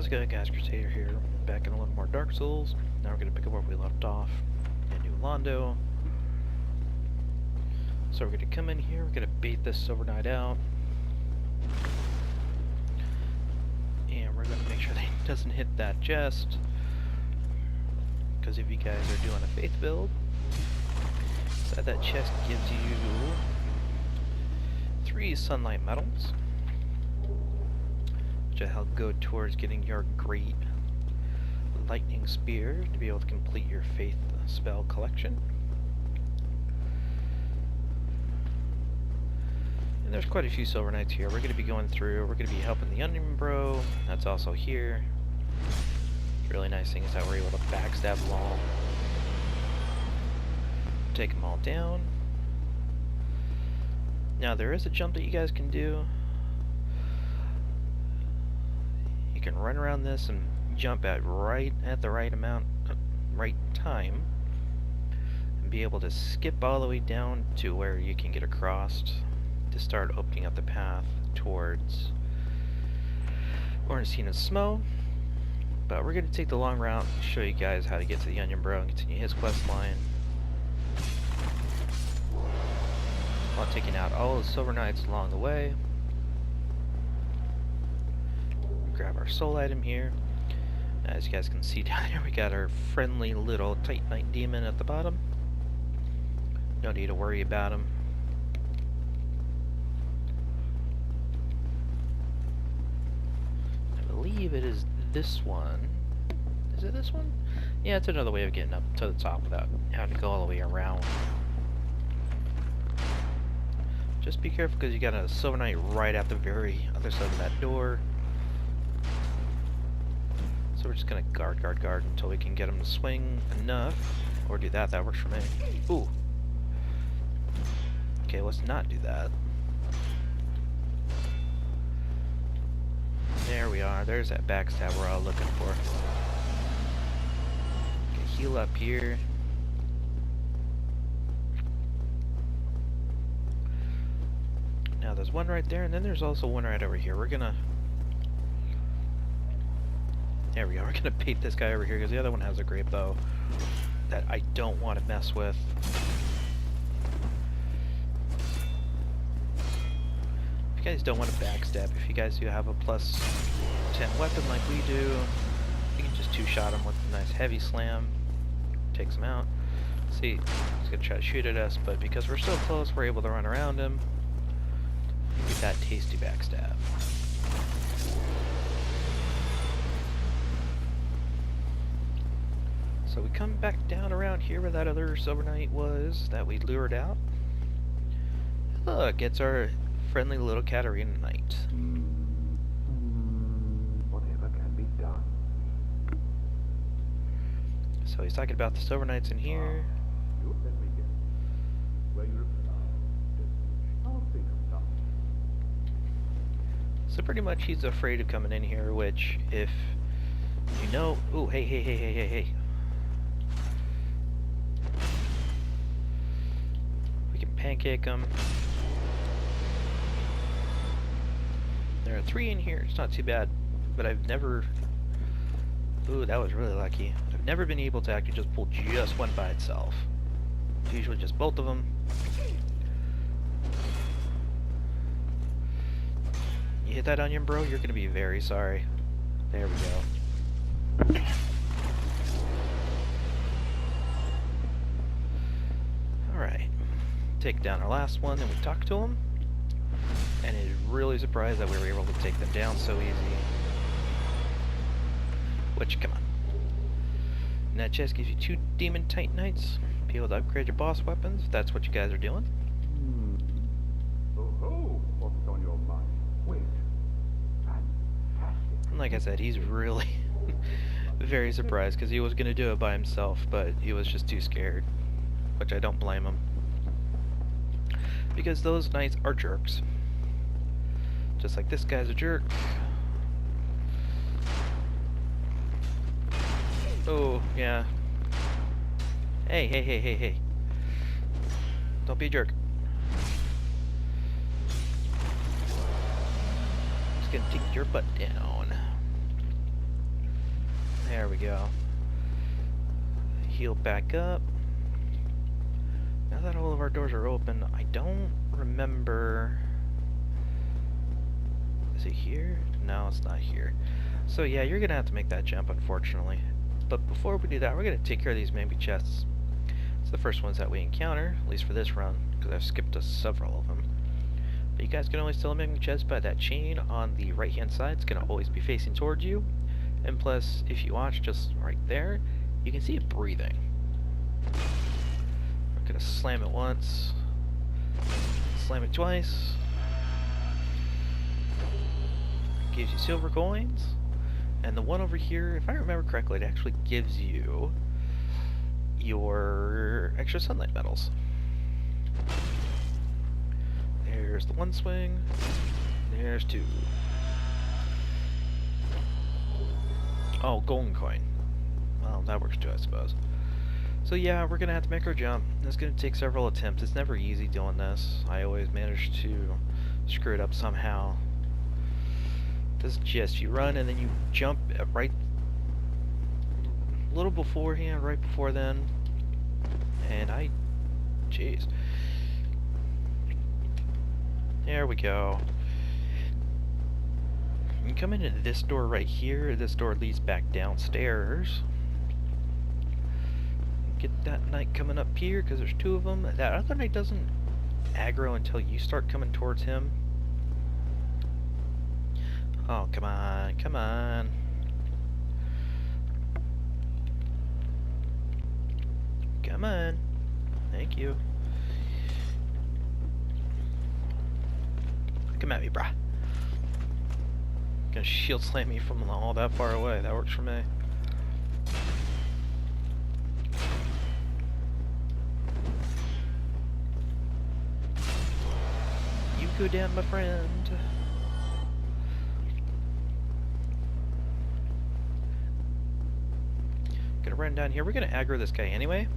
How's it going, guys? Crusader here, back in a little more Dark Souls. Now we're going to pick up where we left off in New Londo. So we're going to come in here, we're going to bait this Silver Knight out. And we're going to make sure that he doesn't hit that chest. Because if you guys are doing a faith build, inside that chest gives you 3 sunlight medals, which will help go towards getting your great lightning spear to be able to complete your faith spell collection. And there's quite a few Silver Knights here. We're going to be going through, we're going to be helping the Onion Bro, that's also here. The really nice thing is that we're able to backstab them all, take them all down. Now there is a jump that you guys can do. You can run around this and jump at the right amount, right time, and be able to skip all the way down to where you can get across to start opening up the path towards Ornstein Smo. But we're going to take the long route and show you guys how to get to the Onion Bro and continue his quest line, while taking out all the Silver Knights along the way. Grab our soul item here. As you guys can see down there, we got our friendly little Titanite demon at the bottom. No need to worry about him. I believe it is this one. Is it this one? Yeah, it's another way of getting up to the top without having to go all the way around. Just be careful because you got a Silver Knight right at the very other side of that door. So we're just gonna guard until we can get him to swing enough. Or do that, that works for me. Ooh. Okay, let's not do that. There we are, there's that backstab we're all looking for. Okay, heal up here. Now there's one right there, and then there's also one right over here. We're gonna... There we go, we're gonna bait this guy over here, because the other one has a great bow that I don't want to mess with. If you guys don't want to backstab, if you guys do have a plus 10 weapon like we do, you can just two-shot him with a nice heavy slam. Takes him out. See, he's gonna try to shoot at us, but because we're so close, we're able to run around him. Get that tasty backstab. So we come back down around here where that other Silver Knight was that we lured out. Look, it's our friendly little Katarina Knight. Whatever can be done. So he's talking about the Silver Knights in here. You let me guess. Where you I'll think of something. So pretty much he's afraid of coming in here, which if you know... Ooh, hey. We can pancake him. There are 3 in here, it's not too bad, but I've never... Ooh, that was really lucky. I've never been able to actually just pull just one by itself. It's usually just both of them. You hit that Onion Bro, you're gonna be very sorry. There we go. Alright. Take down our last one, then we talk to him. And is really surprised that we were able to take them down so easy. Which, come on. And that chest gives you 2 Demon Titanites. Be able to upgrade your boss weapons, if that's what you guys are doing. Oh, what's on your mind? Wait. Fantastic. And like I said, he's really very surprised because he was going to do it by himself, but he was just too scared. Which I don't blame him. Because those knights are jerks. Just like this guy's a jerk. Oh, yeah. Hey. Don't be a jerk. Just gonna take your butt down. There we go. Heal back up. Now that all of our doors are open, I don't remember... Is it here? No, it's not here. So yeah, you're gonna have to make that jump, unfortunately. But before we do that, we're gonna take care of these maybe chests. It's the first ones that we encounter, at least for this run, because I've skipped several of them. But you guys can always tell a maybe chest by that chain on the right-hand side. It's gonna always be facing towards you. And plus, if you watch just right there, you can see it breathing. We're gonna slam it once, slam it twice. Gives you silver coins. And the one over here, if I remember correctly, it actually gives you your extra sunlight medals. There's the one swing. There's two. Oh, golden coin. Well, that works too, I suppose. So yeah, we're gonna have to make our jump. It's gonna take several attempts. It's never easy doing this. I always manage to screw it up somehow. This is just you run and then you jump right a little beforehand, right before then. And jeez. There we go. You come into this door right here. This door leads back downstairs. Get that knight coming up here because there's two of them. That other knight doesn't aggro until you start coming towards him. Oh, come on, come on. Come on. Thank you. Come at me, brah. Gonna shield slam me from all that far away. That works for me. You go down, my friend. Gonna run down here. We're gonna aggro this guy anyway,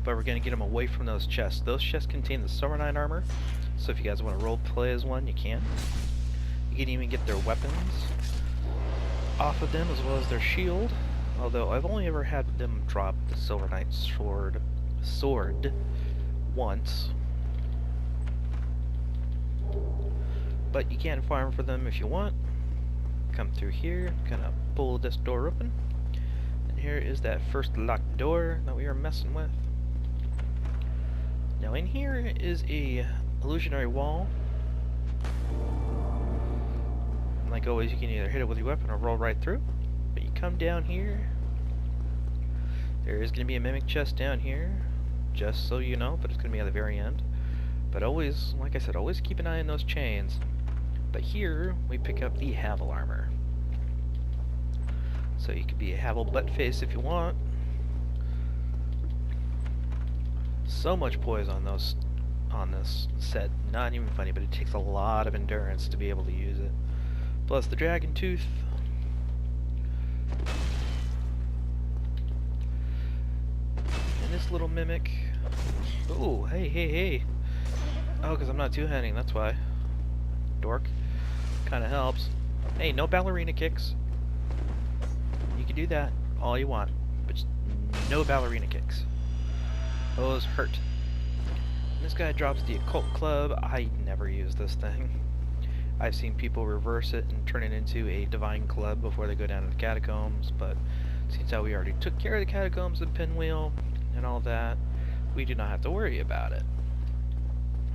but we're gonna get him away from those chests. Those chests contain the Summer Knight armor, so if you guys want to role play as one, you can. You can even get their weapons off of them as well as their shield. Although I've only ever had them drop the Silver Knight sword once. But you can farm for them if you want. Come through here, gonna pull this door open. Here is that first locked door that we are messing with. Now in here is a illusionary wall. And like always, you can either hit it with your weapon or roll right through. But you come down here. There is going to be a mimic chest down here, just so you know, but it's going to be at the very end. But always, like I said, always keep an eye on those chains. But here, we pick up the Havel armor. So you could be a Havel buttface if you want. So much poise on this set, not even funny, but it takes a lot of endurance to be able to use it. Plus the dragon tooth. And this little mimic. Ooh, hey, hey, hey. Oh, because I'm not two-handing, that's why. Dork. Kinda helps. Hey, no ballerina kicks. You can do that all you want, but just no ballerina kicks. Those hurt. This guy drops the occult club. I never use this thing. I've seen people reverse it and turn it into a divine club before they go down to the catacombs, but since how we already took care of the catacombs and pinwheel and all that, we do not have to worry about it.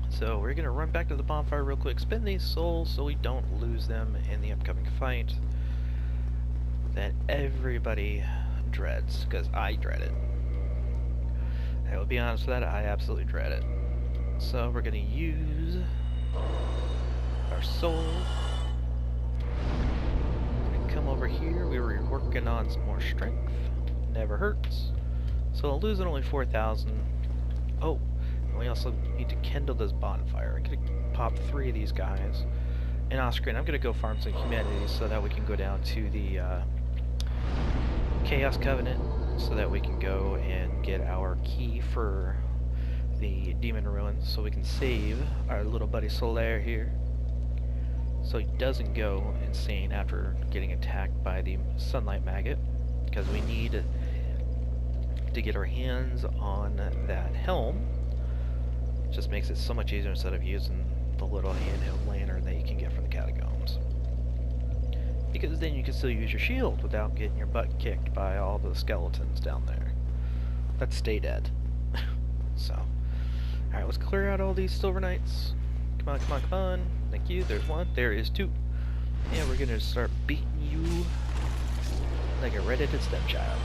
So we're gonna run back to the bonfire real quick, spend these souls so we don't lose them in the upcoming fight that everybody dreads, because I dread it. I will be honest with that, I absolutely dread it. So we're gonna use our soul. And come over here, we were working on some more strength. Never hurts. So I'll lose it only 4,000. Oh, and we also need to kindle this bonfire. I'm gonna pop 3 of these guys. And off screen, I'm gonna go farm some humanity so that we can go down to the Chaos Covenant, so that we can go and get our key for the Demon Ruins, so we can save our little buddy Solaire here, so he doesn't go insane after getting attacked by the Sunlight Maggot. because we need to get our hands on that helm. Just makes it so much easier instead of using the little handheld lantern that you can get from the catacombs. Because then you can still use your shield without getting your butt kicked by all the skeletons down there that stay dead. So, alright, let's clear out all these Silver Knights. Come on, come on, come on. Thank you. There's one. There is two. And we're gonna start beating you like a red-headed stepchild.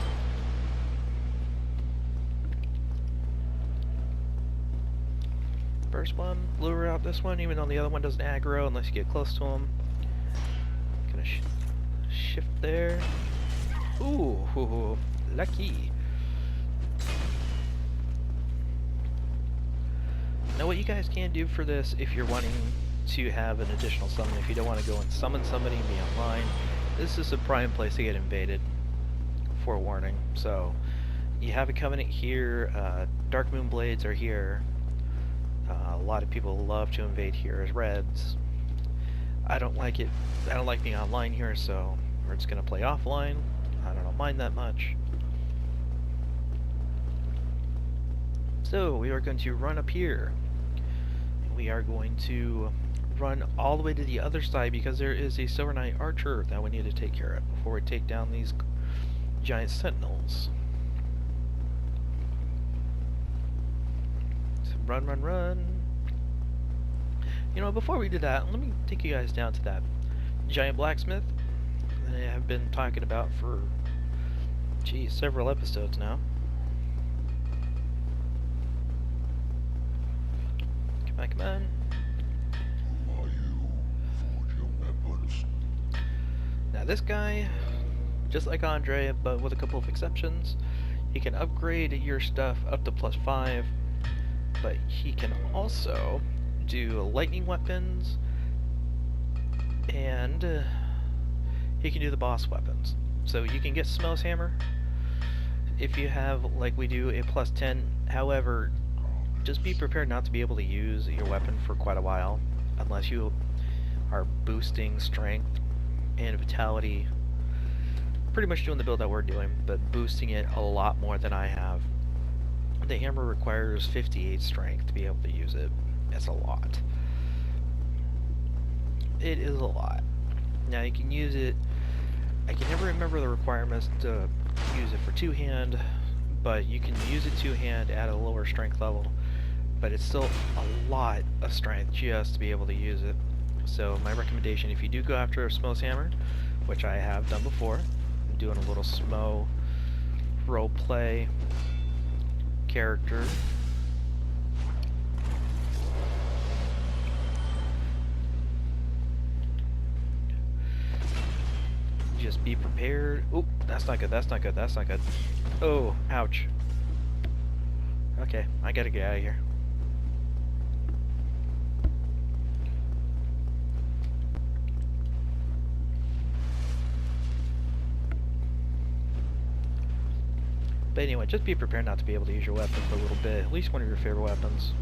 First one, lure out this one, even though the other one doesn't aggro unless you get close to him. Gonna shift there. Ooh, lucky. Now what you guys can do for this, if you're wanting to have an additional summon, if you don't want to go and summon somebody and be online, this is a prime place to get invaded. Forewarning. So, you have a Covenant here, Dark Moon Blades are here. A lot of people love to invade here as Reds. I don't like it. I don't like being online here, so we're just going to play offline. I don't mind that much. So, we are going to run up here. We are going to run all the way to the other side because there is a Silver Knight Archer that we need to take care of before we take down these giant sentinels. So run, run, run. You know, before we do that, let me take you guys down to that giant blacksmith that I have been talking about for, geez, several episodes now. Come on, come on. Now this guy, just like Andre, but with a couple of exceptions, he can upgrade your stuff up to +5, but he can also do lightning weapons, and he can do the boss weapons. So you can get Smells Hammer if you have, like we do, a +10. However, just be prepared not to be able to use your weapon for quite a while, unless you are boosting strength and vitality, pretty much doing the build that we're doing, but boosting it a lot more than I have. The hammer requires 58 strength to be able to use it. That's a lot. It is a lot. Now you can use it, I can never remember the requirements to use it for two-hand, but you can use it two-hand at a lower strength level, but it's still a lot of strength just to be able to use it. So my recommendation, if you do go after a Smo's Hammer, which I have done before, I'm doing a little Smo roleplay character. Just be prepared. Oh, that's not good, that's not good, that's not good. Oh, ouch. Okay, I gotta get out of here. But anyway, just be prepared not to be able to use your weapon for a little bit. At least one of your favorite weapons.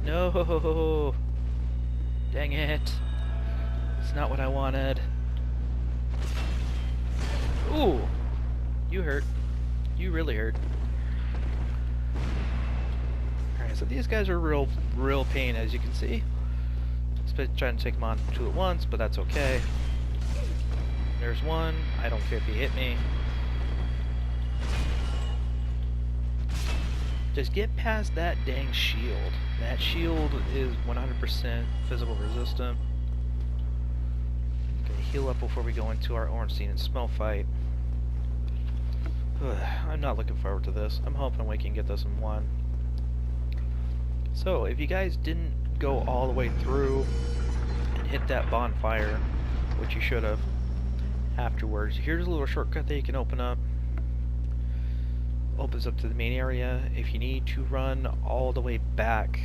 No! Dang it! It's not what I wanted. Ooh! You hurt. You really hurt. Alright, so these guys are real pain, as you can see. Trying to take them on two at once, but that's okay. There's one. I don't care if he hit me. Just get past that dang shield. That shield is 100% physical resistant. Gonna heal up before we go into our Ornstein and Smell fight. I'm not looking forward to this. I'm hoping we can get this in one. So, if you guys didn't go all the way through and hit that bonfire, which you should have afterwards, here's a little shortcut that you can open up. Opens up to the main area. If you need to run all the way back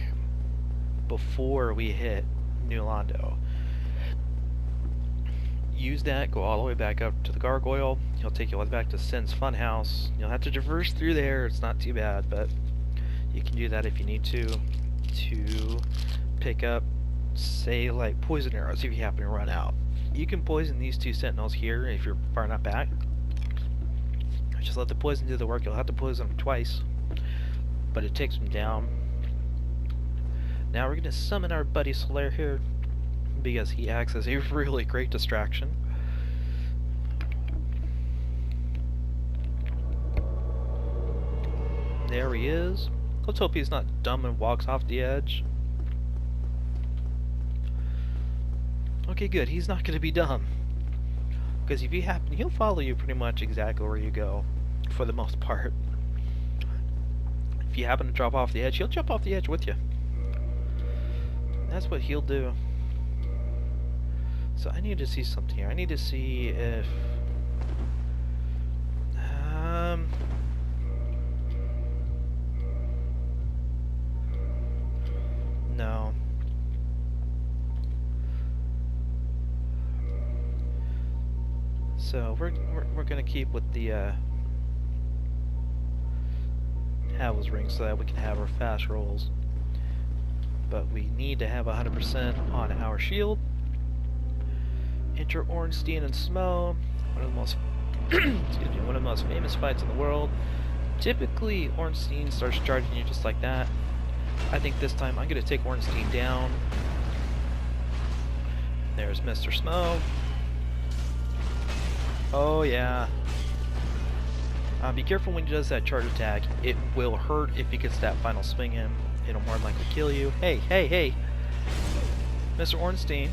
before we hit New Londo, use that, go all the way back up to the gargoyle. He'll take you all the way back to Sin's Funhouse. You'll have to traverse through there, it's not too bad, but you can do that if you need to pick up say like poison arrows if you happen to run out. You can poison these two sentinels here if you're far enough back. Just let the poison do the work. You'll have to poison them twice, but it takes them down. Now we're going to summon our buddy Solaire here, because he acts as a really great distraction. There he is. Let's hope he's not dumb and walks off the edge. Okay, good. He's not going to be dumb. Because if you happen, he'll follow you pretty much exactly where you go, for the most part. If you happen to drop off the edge, he'll jump off the edge with you. That's what he'll do. So I need to see something here. I need to see if... No. So we're gonna keep with the Havel's ring so that we can have our fast rolls. But we need to have 100% on our shield. Enter Ornstein and Smo, one of the most excuse me, one of the most famous fights in the world. Typically Ornstein starts charging you just like that. I think this time I'm gonna take Ornstein down. There's Mr. Smo. Oh yeah. Be careful when he does that charge attack. It will hurt if he gets that final swing in. It'll more than likely kill you. Hey, hey, hey! Mr. Ornstein.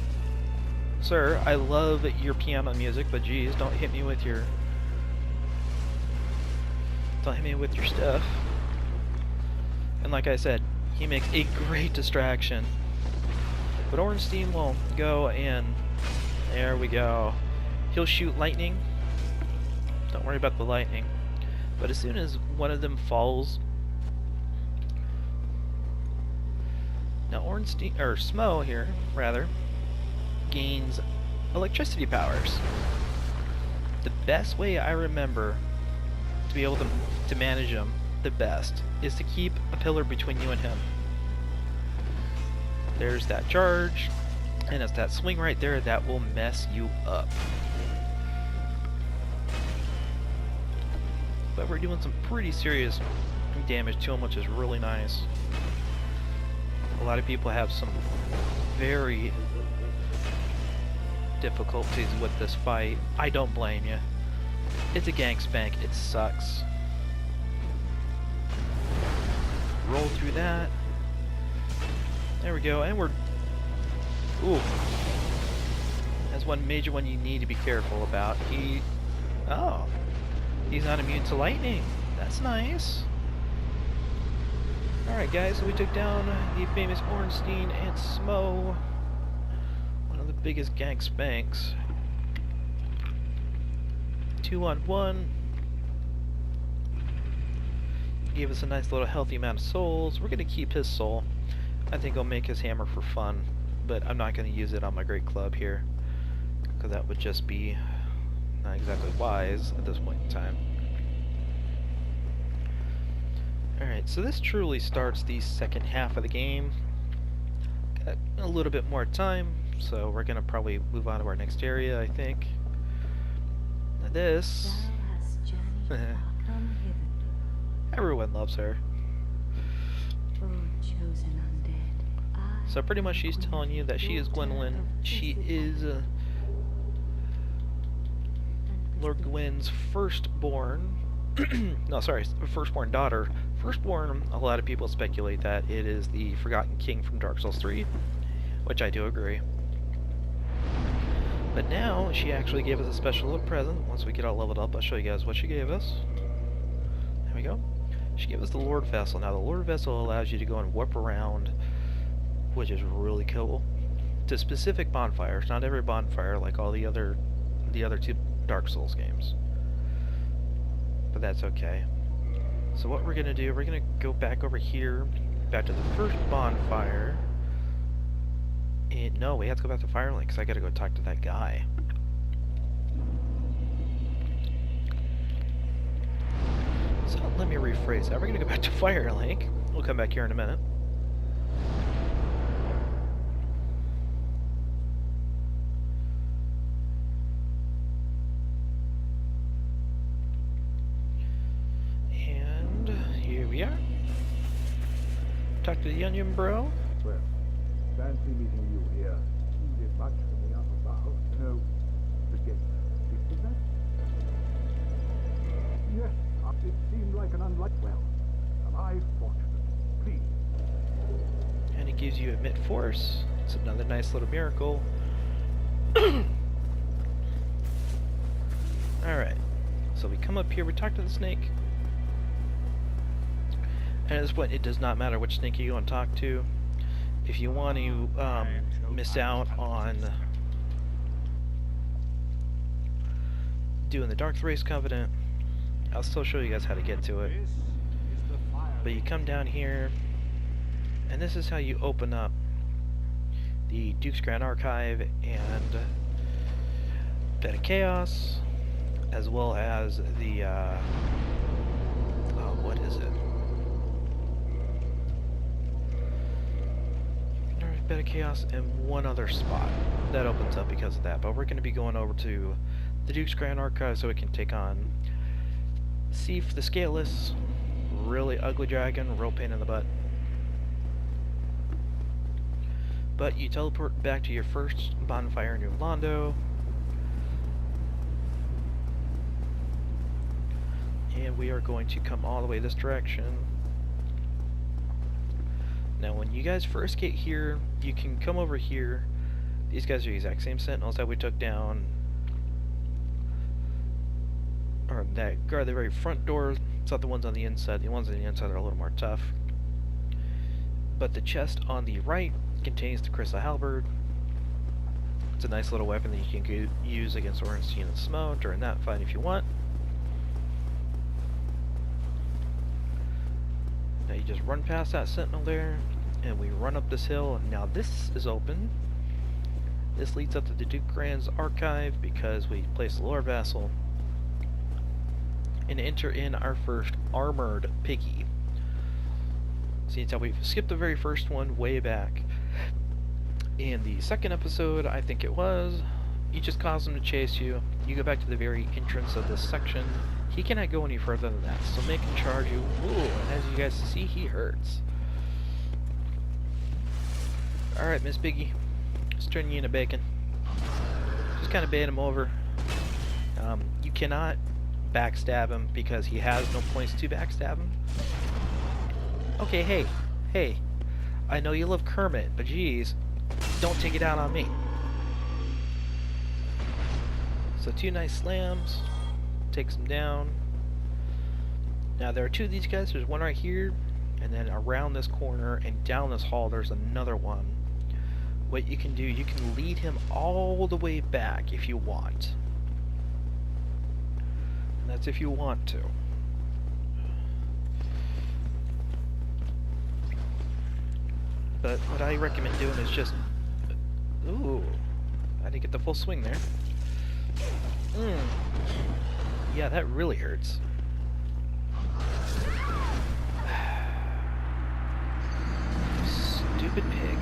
Sir, I love your piano music, but geez, don't hit me with your... Don't hit me with your stuff. And like I said, he makes a great distraction. But Ornstein will go and... There we go. He'll shoot lightning. Don't worry about the lightning. But as soon as one of them falls... Now Ornstein, or Smo here, rather, gains electricity powers. The best way I remember to be able to manage him the best is to keep a pillar between you and him. There's that charge, and it's that swing right there that will mess you up. But we're doing some pretty serious damage to him, which is really nice. A lot of people have some very difficulties with this fight. I don't blame you. It's a gank spank. It sucks. Roll through that. There we go, and we're... Ooh. That's one major one you need to be careful about. Oh. He's not immune to lightning. That's nice. Alright guys, so we took down the famous Ornstein and Smo. One of the biggest gank spanks. 2-on-1. Gave us a nice little healthy amount of souls. We're going to keep his soul. I think I'll make his hammer for fun. But I'm not going to use it on my great club here. Because that would just be not exactly wise at this point in time. Alright, so this truly starts the second half of the game. Got a little bit more time, so we're gonna probably move on to our next area, I think. Now this... Everyone loves her. So pretty much she's telling you that she is Gwendolyn. She is Lord Gwyn's firstborn. No, sorry, firstborn daughter. Firstborn, a lot of people speculate that it is the Forgotten King from Dark Souls 3, which I do agree. But now, she actually gave us a special little present. Once we get all leveled up, I'll show you guys what she gave us. There we go. She gave us the Lord Vessel. Now, the Lord Vessel allows you to go and warp around, which is really cool, to specific bonfires. Not every bonfire, like all the other two Dark Souls games. But that's okay. So what we're gonna do, we're gonna go back over here, back to the first bonfire. And no, we have to go back to Firelink because I gotta go talk to that guy. So let me rephrase that. We're gonna go back to Firelink. We'll come back here in a minute. Talk to the onion, bro. Well, fancy meeting you here. You did much for me up above. No, the gate. Did that? Yes, it seemed like an well. Am I fortunate? Please. And it gives you emit force. It's another nice little miracle. Alright. So we come up here, we talk to the snake. And at this point, it does not matter which snake you want to talk to. If you want to miss out on doing the Dark Thrace Covenant, I'll still show you guys how to get to it. But you come down here, and this is how you open up the Duke's Grand Archive and Bed of Chaos, as well as the, what is it? Bed of Chaos and one other spot that opens up because of that. But we're going to be going over to the Duke's Grand Archive so we can take on Seif the Scaleless, really ugly dragon, real pain in the butt. But you teleport back to your first bonfire in New Londo, and we are going to come all the way this direction. Now when you guys first get here, you can come over here. These guys are the exact same sentinels that we took down, or that guard the very front door. It's not the ones on the inside. The ones on the inside are a little more tough. But the chest on the right contains the Crystal Halberd. It's a nice little weapon that you can use against Ornstein and Smo during that fight if you want. Now you just run past that sentinel there, and we run up this hill, and now this is open. This leads up to the Duke Grand's Archive because we place the Lord Vassal and enter in our first armored piggy. See, it's how we've skipped the very first one way back. In the second episode, I think it was, you just cause him to chase you. You go back to the very entrance of this section. He cannot go any further than that, so make him charge you. Ooh, and as you guys see, he hurts. Alright, Miss Piggy. Let's turn you into bacon. Just kind of bait him over. You cannot backstab him because he has no points to backstab him. Okay, hey. I know you love Kermit, but geez, don't take it out on me. So 2 nice slams. Takes him down. Now there are 2 of these guys. There's one right here, and then around this corner and down this hall there's another one. What you can do, you can lead him all the way back if you want. And that's if you want to. But what I recommend doing is just... Ooh, I didn't get the full swing there. Yeah, that really hurts. Stupid pig.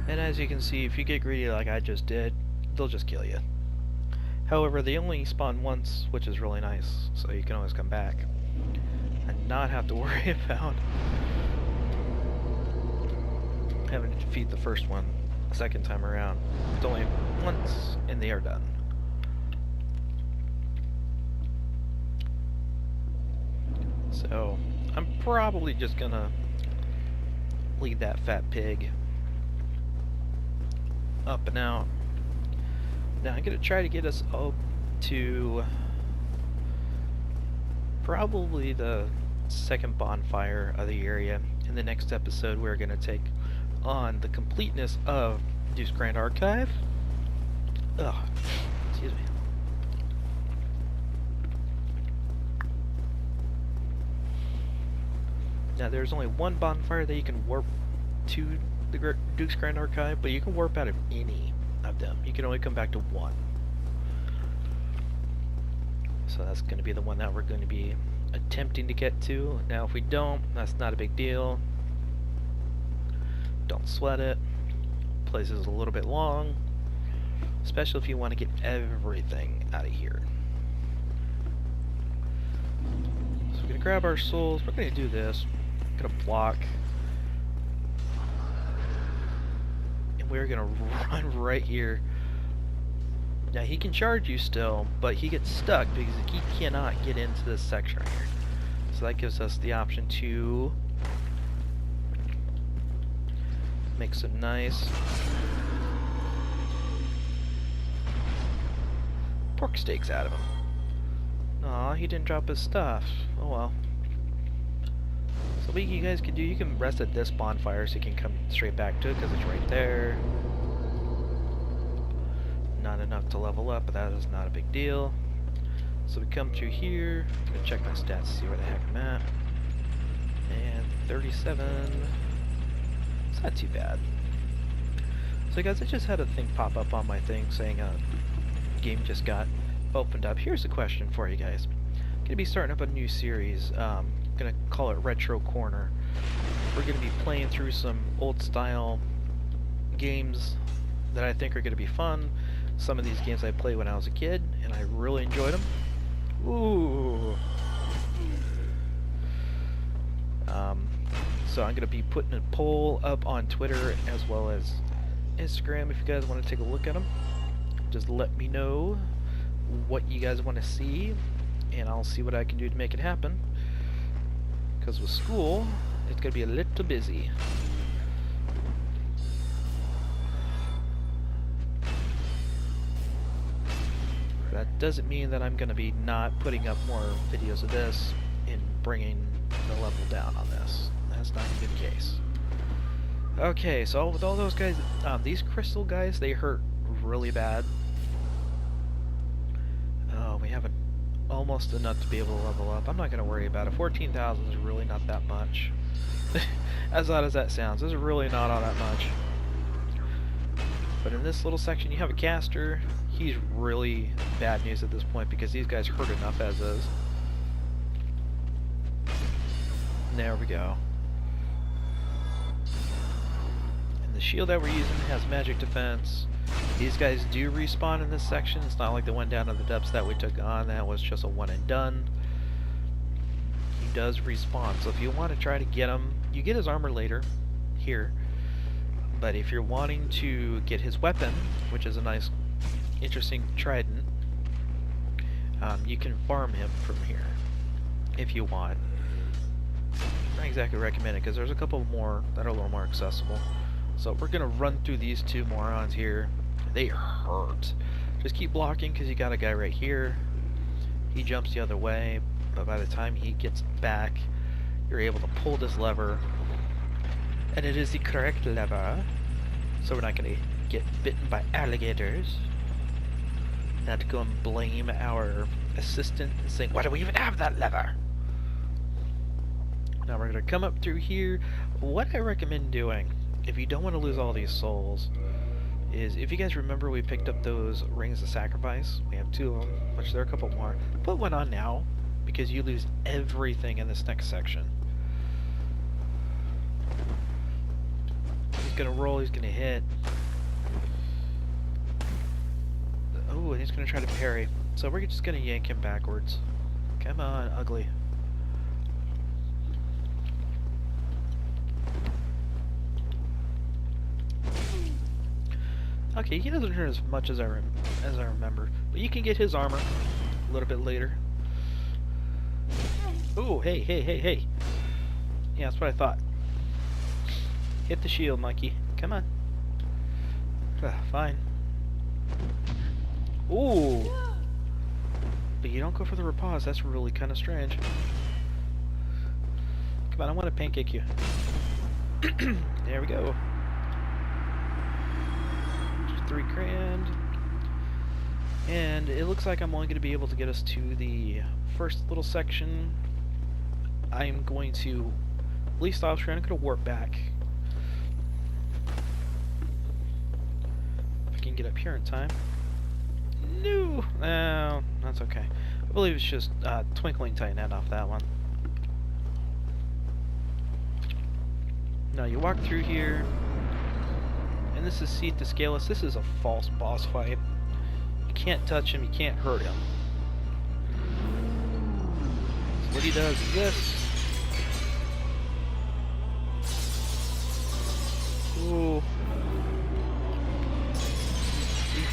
And as you can see, if you get greedy like I just did, they'll just kill you. However, they only spawn once, which is really nice, so you can always come back and not have to worry about having to defeat the first one a second time around. It's only once, and they are done. So, I'm probably just gonna lead that fat pig up and out. Now I'm gonna try to get us up to probably the second bonfire of the area. In the next episode, we're gonna take on the completeness of Duke's Grand Archive. Ugh, excuse me. Now there's only one bonfire that you can warp to the Duke's Grand Archive, but you can warp out of any of them. You can only come back to one. So that's going to be the one that we're going to be attempting to get to. Now if we don't, that's not a big deal. Don't sweat it. Place is a little bit long, especially if you want to get everything out of here. So we're going to grab our souls. We're going to do this. Gonna block. And we're gonna run right here. Now he can charge you still, but he gets stuck because he cannot get into this section right here. So that gives us the option to make some nice pork steaks out of him. Aw, he didn't drop his stuff. Oh well. So what you guys can do, you can rest at this bonfire so you can come straight back to it because it's right there. Not enough to level up, but that is not a big deal. So we come through here. I'm gonna check my stats to see where the heck I'm at. And 37. It's not too bad. So guys, I just had a thing pop up on my thing saying game just got opened up. Here's a question for you guys. Gonna be starting up a new series. Gonna call it Retro Corner. We're gonna be playing through some old style games that I think are gonna be fun. Some of these games I played when I was a kid, and I really enjoyed them. Ooh. So I'm gonna be putting a poll up on Twitter as well as Instagram if you guys want to take a look at them. Just let me know what you guys want to see, and I'll see what I can do to make it happen. Because with school, it's gonna be a little busy. That doesn't mean that I'm going to be not putting up more videos of this and bringing the level down on this. That's not going to be the case. Okay, so with all those guys, these crystal guys, they hurt really bad. Oh, we have almost enough to be able to level up. I'm not going to worry about it. 14,000 is really not that much. As odd as that sounds, this is really not all that much. But in this little section, you have a caster. He's really bad news at this point because these guys hurt enough as is. There we go. And the shield that we're using has magic defense. These guys do respawn in this section. It's not like the one down to the depths that we took on. That was just a one and done. He does respawn. So if you want to try to get him, you get his armor later here. But if you're wanting to get his weapon, which is a nice, interesting trident, you can farm him from here if you want. Not exactly recommend it because there's a couple more that are a little more accessible. So we're gonna run through these two morons here. They hurt. Just keep blocking because you got a guy right here. He jumps the other way, but by the time he gets back, you're able to pull this lever. And it is the correct lever, so we're not going to get bitten by alligators. Not to go and blame our assistant and saying, why do we even have that lever? Now we're going to come up through here. What I recommend doing, if you don't want to lose all these souls, is if you guys remember we picked up those rings of sacrifice. We have 2 of them, which there are a couple more. Put one on now, because you lose everything in this next section. He's gonna roll, he's gonna hit. Oh, and he's gonna try to parry. So we're just gonna yank him backwards. Come on, ugly. Okay, he doesn't hurt as much as I remember, but you can get his armor a little bit later. Oh, hey, hey, hey, hey. Yeah, that's what I thought. Hit the shield, Mikey. Come on. Fine. Ooh. But you don't go for the repause. That's really kind of strange. Come on, I want to pancake you. There we go. Just 3 grand. And it looks like I'm only going to be able to get us to the first little section. I'm going to least off screen. I'm going to warp back. If I can get up here in time. No! No, that's okay. I believe it's just Twinkling Titanhead off that one. Now you walk through here, and this is Seath the Scaleless. This is a false boss fight. You can't touch him, you can't hurt him. So what he does is this.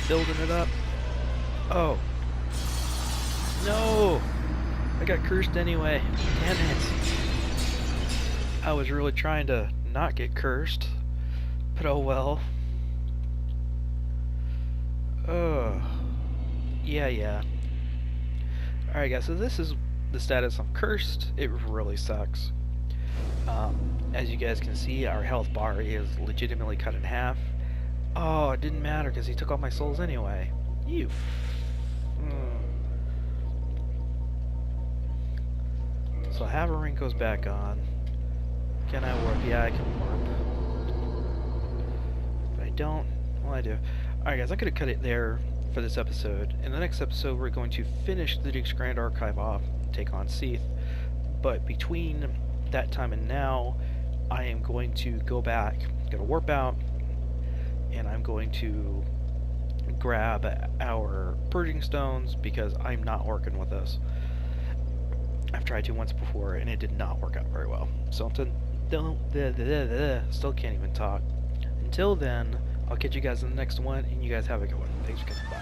building it up. Oh. No! I got cursed anyway. Damn it. I was really trying to not get cursed. But oh well. Oh. Yeah. Alright guys, so this is the status. I'm cursed. It really sucks. As you guys can see, our health bar is legitimately cut in half. Oh, it didn't matter because he took all my souls anyway. You. So Havering goes back on. Can I warp? Yeah, I can warp. But I don't. Well, I do. Alright guys, I'm going to cut it there for this episode. In the next episode, we're going to finish the Duke's Grand Archive off, take on Seath. But between that time and now, I am going to go back, going to warp out, and I'm going to grab our Purging Stones because I'm not working with this. I've tried to once before and it did not work out very well. So still can't even talk. Until then, I'll catch you guys in the next one, and you guys have a good one. Thanks for coming by.